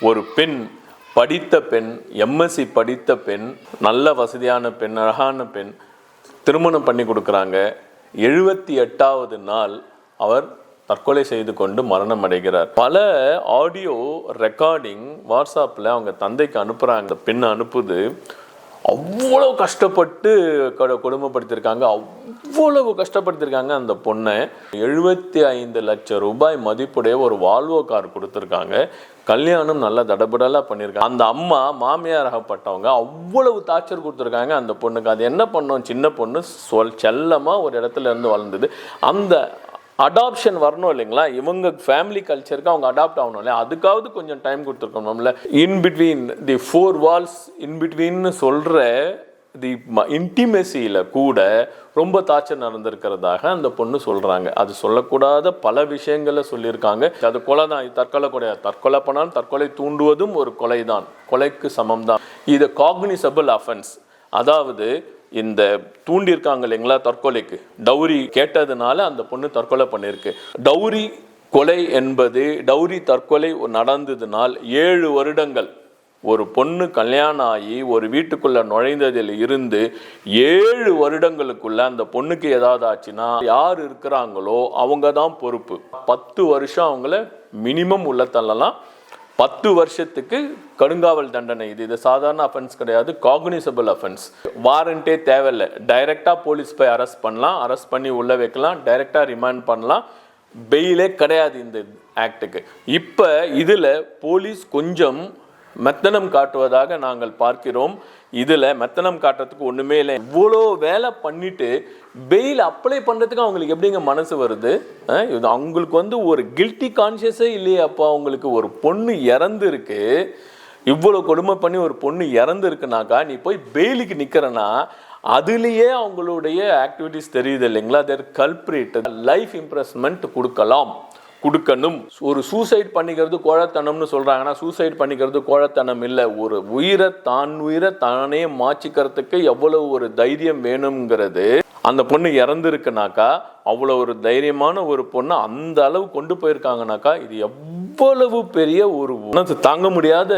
ஒரு பெண், படித்த பெண், எம்எஸ்சி படித்த பெண், நல்ல வசதியான பெண், அழகான பெண், திருமணம் பண்ணி கொடுக்குறாங்க. 78வது நாள் அவர் தற்கொலை செய்து கொண்டு மரணம் அடைகிறார். பல ஆடியோ ரெக்கார்டிங் வாட்ஸ்அப்பில் அவங்க தந்தைக்கு அனுப்புகிறாங்க. பெண் அனுப்புது. அவ்வளோ கஷ்டப்பட்டு கொடுமைப்படுத்தியிருக்காங்க, அவ்வளவு கஷ்டப்படுத்தியிருக்காங்க அந்த பொண்ணை. 75 லட்சம் ரூபாய் மதிப்புடைய ஒரு வால்வோ கார் கொடுத்துருக்காங்க. கல்யாணம் நல்லா தடபடலாக பண்ணியிருக்காங்க. அந்த அம்மா மாமியாராகப்பட்டவங்க அவ்வளவு டார்ச்சர் கொடுத்துருக்காங்க அந்த பொண்ணுக்கு. அது என்ன பண்ணோம், சின்ன பொண்ணு செல்லமாக ஒரு இடத்துல இருந்து வளர்ந்தது. அந்த அடாப்ஷன் வரணும் இல்லைங்களா, இவங்க ஃபேமிலி கல்ச்சருக்கு அவங்க அடாப்ட் ஆகணும் இல்லையா, அதுக்காவது கொஞ்சம் டைம் கொடுத்துருக்கணும்ல. இன்பிட்வீன் தி 4 வால்ஸ் இன்பிட்வீன்னு சொல்கிற தி இன்டிமெசியில் கூட ரொம்ப டார்ச்சர் நடந்திருக்கிறதாக அந்த பொண்ணு சொல்கிறாங்க. அது சொல்லக்கூடாத பல விஷயங்களை சொல்லியிருக்காங்க. அது கொலை தான், இது தற்கொலை கிடையாது. தற்கொலை பண்ணாலும் தற்கொலை தூண்டுவதும் ஒரு கொலை தான், கொலைக்கு சமம் தான். இது காக்னிசபிள் அஃபென்ஸ். அதாவது இந்த தூண்டியிருக்காங்க இல்லைங்களா தற்கொலைக்கு, டவுரி கேட்டதுனால அந்த பொண்ணு தற்கொலை பண்ணியிருக்கு. டவுரி கொலை என்பது, டவுரி தற்கொலை நடந்ததுனால் 7 வருடங்கள் ஒரு பொண்ணு கல்யாணம் ஆகி ஒரு வீட்டுக்குள்ள நுழைந்ததில் இருந்து 7 வருடங்களுக்குள்ள அந்த பொண்ணுக்கு ஏதாவது ஆச்சுன்னா யார் இருக்கிறாங்களோ அவங்க தான் பொறுப்பு. 10 வருஷம் அவங்கள மினிமம் உள்ள தள்ளலாம். 10 வருஷத்துக்கு கடுங்காவல் தண்டனை. இது சாதாரண அஃபென்ஸ் கிடையாது, காக்னிசபிள் அஃபென்ஸ். வாரண்டே தேவையில்லை, டைரெக்டாக போலீஸ் போய் அரெஸ்ட் பண்ணலாம், அரெஸ்ட் பண்ணி உள்ள வைக்கலாம், டைரெக்டாக ரிமாண்ட் பண்ணலாம். பெயிலே கிடையாது இந்த ஆக்டுக்கு. இப்போ இதில் போலீஸ் கொஞ்சம் மெத்தனம் காட்டுவதாக நாங்கள் பார்க்கிறோம். இதில் மெத்தனம் காட்டுறதுக்கு ஒன்றுமே இல்லை. இவ்வளோ வேலை பண்ணிட்டு பெயில் அப்ளை பண்ணுறதுக்கு அவங்களுக்கு எப்படிங்க மனசு வருது? அவங்களுக்கு ஒரு கில்ட்டி கான்ஷியஸே இல்லையே. அப்போ அவங்களுக்கு ஒரு பொண்ணு இறந்துருக்கு, இவ்வளோ கொடுமை பண்ணி ஒரு பொண்ணு இறந்துருக்குனாக்கா நீ போய் பெயிலுக்கு நிற்கிறனா அதுலேயே அவங்களுடைய ஆக்டிவிட்டிஸ் தெரியுது இல்லைங்களா. தேர் கல்ப்ரேட். லைஃப் இம்ப்ரெஸ்மெண்ட் கொடுக்கணும். ஒரு சூசைட் பண்ணிக்கிறது கோழத்தனம்னு சொல்கிறாங்கன்னா, சூசைட் பண்ணிக்கிறது கோழத்தனம் இல்லை. ஒரு உயிரை தானே மாச்சிக்கிறதுக்கு எவ்வளவு ஒரு தைரியம் வேணுங்கிறது. அந்த பொண்ணு இறந்துருக்குனாக்கா, அவ்வளோ ஒரு தைரியமான ஒரு பொண்ணை அந்த அளவு கொண்டு போயிருக்காங்கனாக்கா, இது எவ்வளவு பெரிய ஒரு உணர்வு தாங்க முடியாத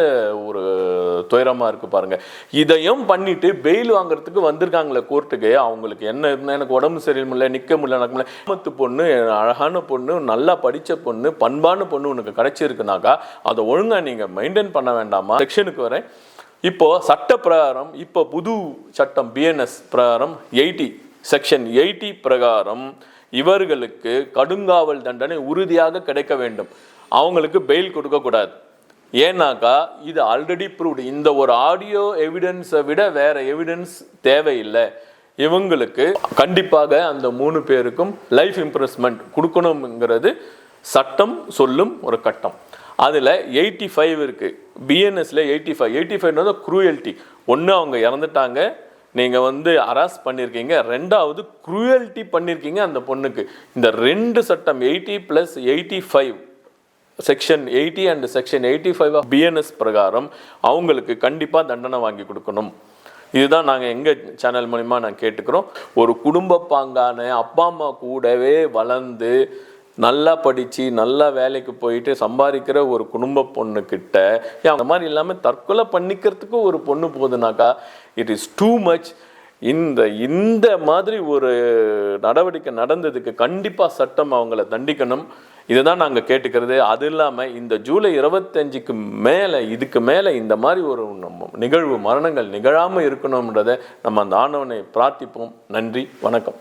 ஒரு துயரமாக இருக்குது பாருங்கள். இதையும் பண்ணிட்டு பெயில் வாங்குறதுக்கு வந்திருக்காங்களே கோர்ட்டுக்கு. அவங்களுக்கு என்ன இருந்தால் எனக்கு உடம்பு சரியில்லை, நிற்க முடியல, நடக்க முடியல. கிராமத்து பொண்ணு, அழகான பொண்ணு, நல்லா படித்த பொண்ணு, பண்பான பொண்ணு உனக்கு கிடைச்சிருக்குனாக்கா அதை ஒழுங்காக நீங்கள் மெயின்டைன் பண்ண வேண்டாமா? செக்ஷனுக்கு வரேன். இப்போது சட்ட பிரகாரம், இப்போ புது சட்டம் பிஎன்எஸ் பிரகாரம் செக்ஷன் 80 பிரகாரம் இவர்களுக்கு கடுங்காவல் தண்டனை உறுதியாக கிடைக்க வேண்டும். அவங்களுக்கு பெயில் கொடுக்கக்கூடாது. ஏன்னாக்கா இது ஆல்ரெடி ப்ரூவ்டு. இந்த ஒரு ஆடியோ எவிடன்ஸை விட வேற எவிடன்ஸ் தேவையில்லை. இவங்களுக்கு கண்டிப்பாக அந்த 3 பேருக்கும் லைஃப் இம்ப்ரெஸ்மெண்ட் கொடுக்கணுங்கிறது சட்டம் சொல்லும் ஒரு கட்டம். அதில் 85 இருக்குது. பிஎன்எஸ்ல 85 குரூயல்ட்டி. ஒன்று அவங்க இறந்துட்டாங்க, நீங்கள் அரெஸ்ட் பண்ணியிருக்கீங்க. 2வது குரூயல்ட்டி பண்ணியிருக்கீங்க அந்த பொண்ணுக்கு. இந்த 2 சட்டம் 80 + 85 செக்ஷன் 80 அண்ட் செக்ஷன் 85 பிஎன்எஸ் பிரகாரம் அவங்களுக்கு கண்டிப்பாக தண்டனை வாங்கி கொடுக்கணும். இதுதான் நாங்கள் எங்கள் சேனல் மூலிமா நாங்கள் கேட்டுக்கிறோம். ஒரு குடும்ப பாங்கான அப்பா அம்மா கூடவே வளர்ந்து நல்லா படித்து நல்லா வேலைக்கு போயிட்டு சம்பாதிக்கிற ஒரு குடும்ப பொண்ணுக்கிட்ட அந்த மாதிரி இல்லாமல் தற்கொலை பண்ணிக்கிறதுக்கு ஒரு பொண்ணு போகுதுனாக்கா இட் இஸ் டூ மச். இந்த மாதிரி ஒரு நடவடிக்கை நடந்ததுக்கு கண்டிப்பாக சட்டம் அவங்கள தண்டிக்கணும். இதுதான் நாங்கள் கேட்டுக்கிறது. அது இல்லாமல் இந்த ஜூலை 25க்கு மேலே, இதுக்கு மேலே இந்த மாதிரி ஒரு நிகழ்வு, மரணங்கள் நிகழாமல் இருக்கணும்ன்றதை நம்ம அந்த ஆண்டவனை பிரார்த்திப்போம். நன்றி, வணக்கம்.